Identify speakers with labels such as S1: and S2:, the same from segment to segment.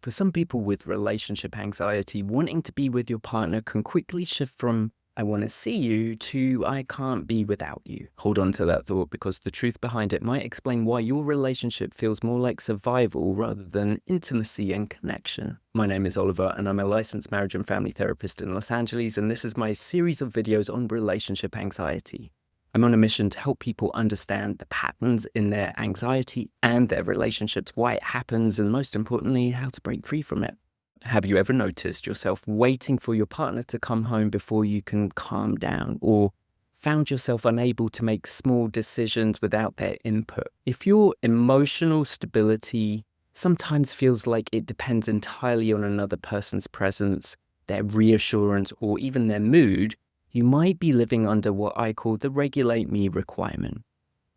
S1: For some people with relationship anxiety, wanting to be with your partner can quickly shift from "I want to see you" to "I can't be without you." Hold on to that thought, because the truth behind it might explain why your relationship feels more like survival rather than intimacy and connection. My name is Oliver, and I'm a licensed marriage and family therapist in Los Angeles, and this is my series of videos on relationship anxiety. I'm on a mission to help people understand the patterns in their anxiety and their relationships, why it happens, and most importantly, how to break free from it. Have you ever noticed yourself waiting for your partner to come home before you can calm down, or found yourself unable to make small decisions without their input? If your emotional stability sometimes feels like it depends entirely on another person's presence, their reassurance, or even their mood, you might be living under what I call the regulate me requirement.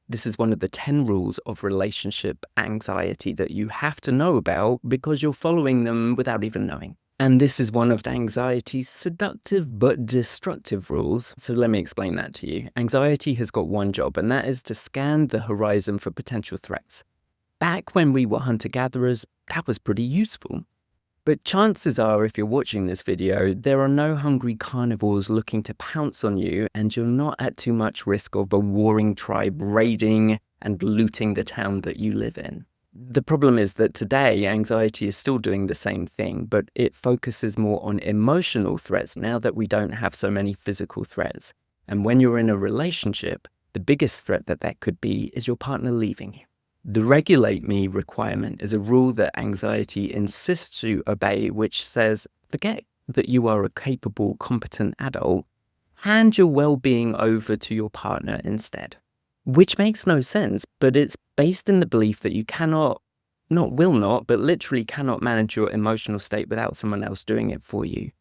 S1: This is one of the 10 rules of relationship anxiety that you have to know about because you're following them without even knowing. And this is one of the anxiety's seductive but destructive rules. So let me explain that to you. Anxiety has got one job, and that is to scan the horizon for potential threats. Back when we were hunter-gatherers, that was pretty useful. But chances are, if you're watching this video, there are no hungry carnivores looking to pounce on you, and you're not at too much risk of a warring tribe raiding and looting the town that you live in. The problem is that today, anxiety is still doing the same thing, but it focuses more on emotional threats now that we don't have so many physical threats. And when you're in a relationship, the biggest threat that could be is your partner leaving you. The regulate me requirement is a rule that anxiety insists you obey, which says, forget that you are a capable, competent adult, hand your well-being over to your partner instead. Which makes no sense, but it's based in the belief that you cannot, but literally cannot manage your emotional state without someone else doing it for you.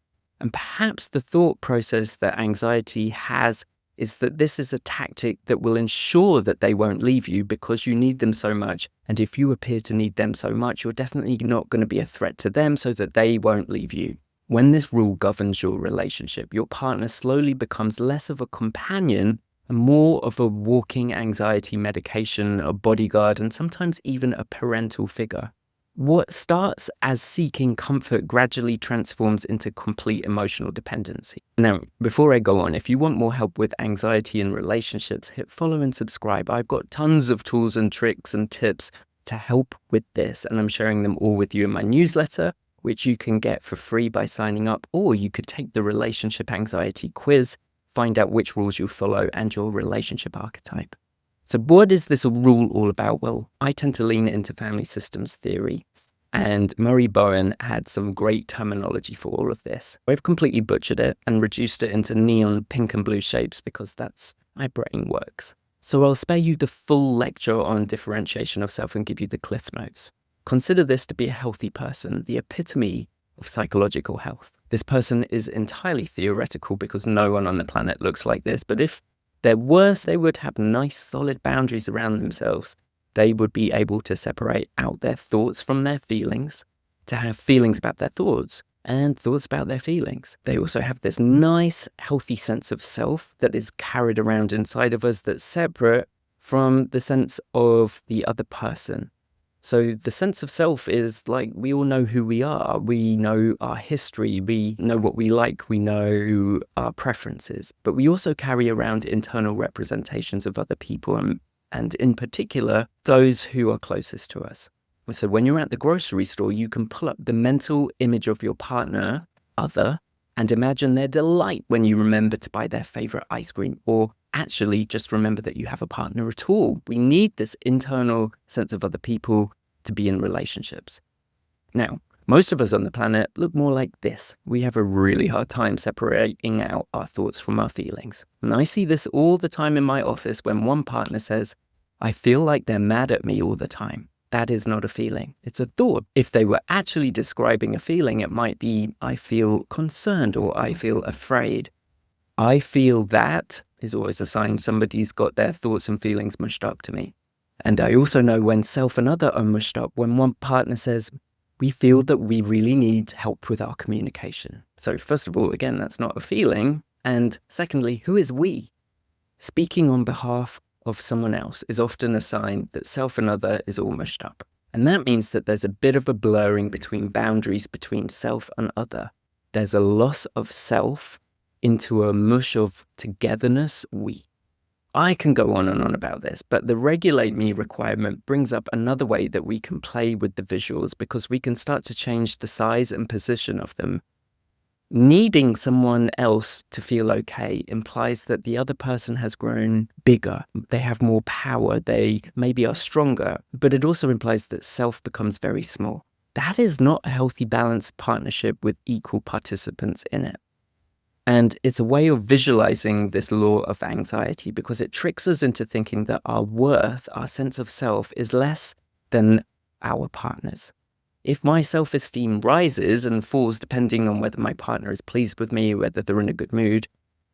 S1: And perhaps the thought process that anxiety has is that this is a tactic that will ensure that they won't leave you because you need them so much. And if you appear to need them so much, you're definitely not going to be a threat to them so that they won't leave you. When this rule governs your relationship, your partner slowly becomes less of a companion and more of a walking anxiety medication, a bodyguard, and sometimes even a parental figure. What starts as seeking comfort gradually transforms into complete emotional dependency. Now, before I go on, if you want more help with anxiety in relationships, hit follow and subscribe. I've got tons of tools and tricks and tips to help with this, and I'm sharing them all with you in my newsletter, which you can get for free by signing up, or you could take the relationship anxiety quiz, find out which rules you follow and your relationship archetype. So what is this rule all about? Well, I tend to lean into family systems theory, and Murray Bowen had some great terminology for all of this. I've completely butchered it and reduced it into neon pink and blue shapes because that's my brain works. So I'll spare you the full lecture on differentiation of self and give you the cliff notes. Consider this to be a healthy person, the epitome of psychological health. This person is entirely theoretical because no one on the planet looks like this, but if they're worse, they would have nice solid boundaries around themselves. They would be able to separate out their thoughts from their feelings, to have feelings about their thoughts and thoughts about their feelings. They also have this nice, healthy sense of self that is carried around inside of us that's separate from the sense of the other person. So the sense of self is like, we all know who we are. We know our history. We know what we like. We know our preferences. But we also carry around internal representations of other people and in particular, those who are closest to us. So when you're at the grocery store, you can pull up the mental image of your partner, other, and imagine their delight when you remember to buy their favorite ice cream, or actually just remember that you have a partner at all. We need this internal sense of other people to be in relationships. Now, most of us on the planet look more like this. We have a really hard time separating out our thoughts from our feelings. And I see this all the time in my office when one partner says, "I feel like they're mad at me all the time." That is not a feeling. It's a thought. If they were actually describing a feeling, it might be, "I feel concerned," or "I feel afraid." "I feel that" is always a sign somebody's got their thoughts and feelings mushed up to me. And I also know when self and other are mushed up, when one partner says, "We feel that we really need help with our communication." So first of all, again, that's not a feeling. And secondly, who is we? Speaking on behalf of someone else is often a sign that self and other is all mushed up. And that means that there's a bit of a blurring between boundaries between self and other. There's a loss of self into a mush of togetherness, we. I can go on and on about this, but the regulate me requirement brings up another way that we can play with the visuals, because we can start to change the size and position of them. Needing someone else to feel okay implies that the other person has grown bigger, they have more power, they maybe are stronger, but it also implies that self becomes very small. That is not a healthy, balanced partnership with equal participants in it. And it's a way of visualizing this law of anxiety, because it tricks us into thinking that our worth, our sense of self, is less than our partner's. If my self-esteem rises and falls depending on whether my partner is pleased with me, whether they're in a good mood,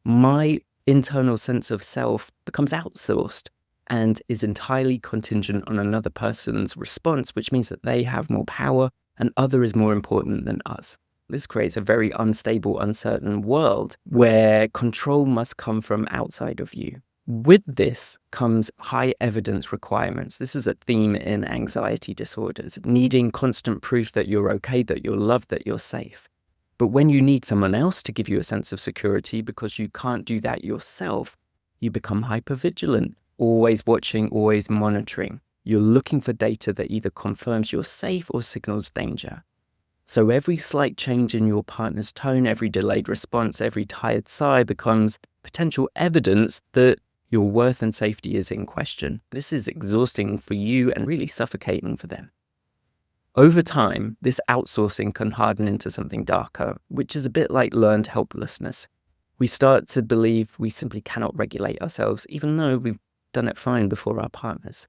S1: my internal sense of self becomes outsourced and is entirely contingent on another person's response, which means that they have more power and other is more important than us. This creates a very unstable, uncertain world where control must come from outside of you. With this comes high evidence requirements. This is a theme in anxiety disorders, needing constant proof that you're okay, that you're loved, that you're safe. But when you need someone else to give you a sense of security because you can't do that yourself, you become hypervigilant, always watching, always monitoring. You're looking for data that either confirms you're safe or signals danger. So every slight change in your partner's tone, every delayed response, every tired sigh becomes potential evidence that your worth and safety is in question. This is exhausting for you and really suffocating for them. Over time, this outsourcing can harden into something darker, which is a bit like learned helplessness. We start to believe we simply cannot regulate ourselves, even though we've done it fine before our partners.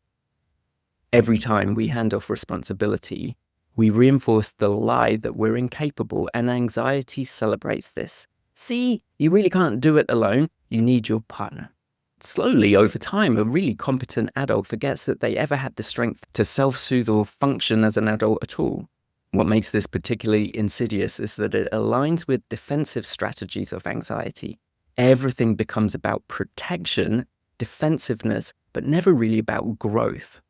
S1: Every time we hand off responsibility, we reinforce the lie that we're incapable, and anxiety celebrates this. See, you really can't do it alone. You need your partner. Slowly, over time, a really competent adult forgets that they ever had the strength to self-soothe or function as an adult at all. What makes this particularly insidious is that it aligns with defensive strategies of anxiety. Everything becomes about protection, defensiveness, but never really about growth.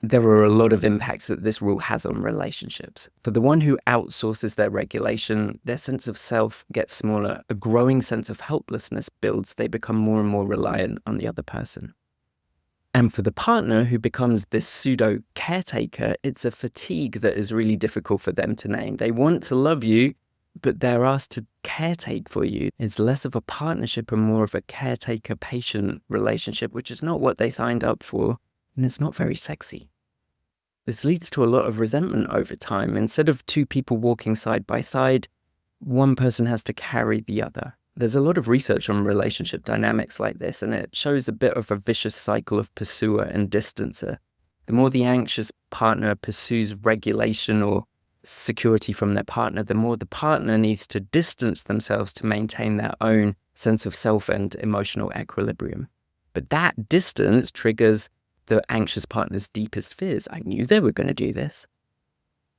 S1: There are a lot of impacts that this rule has on relationships. For the one who outsources their regulation, their sense of self gets smaller. A growing sense of helplessness builds. They become more and more reliant on the other person. And for the partner who becomes this pseudo caretaker, it's a fatigue that is really difficult for them to name. They want to love you, but they're asked to caretake for you. It's less of a partnership and more of a caretaker-patient relationship, which is not what they signed up for. And it's not very sexy. This leads to a lot of resentment over time. Instead of two people walking side by side, one person has to carry the other. There's a lot of research on relationship dynamics like this, and it shows a bit of a vicious cycle of pursuer and distancer. The more the anxious partner pursues regulation or security from their partner, the more the partner needs to distance themselves to maintain their own sense of self and emotional equilibrium. But that distance triggers the anxious partner's deepest fears. I knew they were going to do this.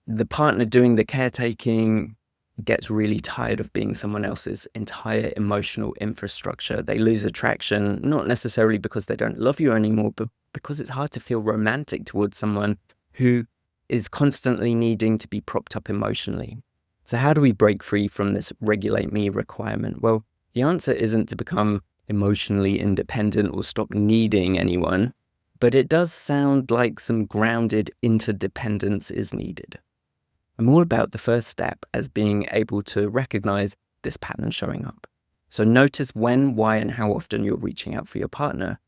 S1: The partner doing the caretaking gets really tired of being someone else's entire emotional infrastructure. They lose attraction, not necessarily because they don't love you anymore, but because it's hard to feel romantic towards someone who is constantly needing to be propped up emotionally. So how do we break free from this regulate me requirement? Well, the answer isn't to become emotionally independent or stop needing anyone. But it does sound like some grounded interdependence is needed. I'm all about the first step as being able to recognize this pattern showing up. So notice when, why, and how often you're reaching out for your partner.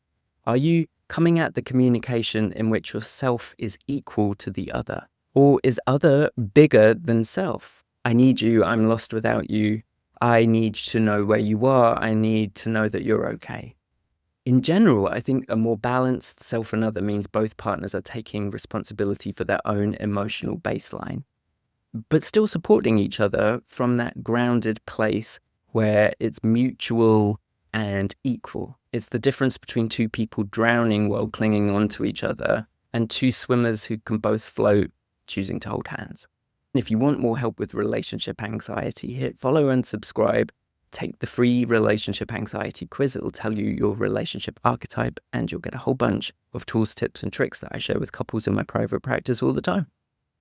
S1: Are you coming at the communication in which your self is equal to the other? Or is other bigger than self? I need you, I'm lost without you. I need to know where you are. I need to know that you're okay. In general, I think a more balanced self and other means both partners are taking responsibility for their own emotional baseline, but still supporting each other from that grounded place where it's mutual and equal. It's the difference between two people drowning while clinging onto each other and two swimmers who can both float, choosing to hold hands. If you want more help with relationship anxiety, hit follow and subscribe take the free relationship anxiety quiz. It'll tell you your relationship archetype, and you'll get a whole bunch of tools, tips, and tricks that I share with couples in my private practice all the time.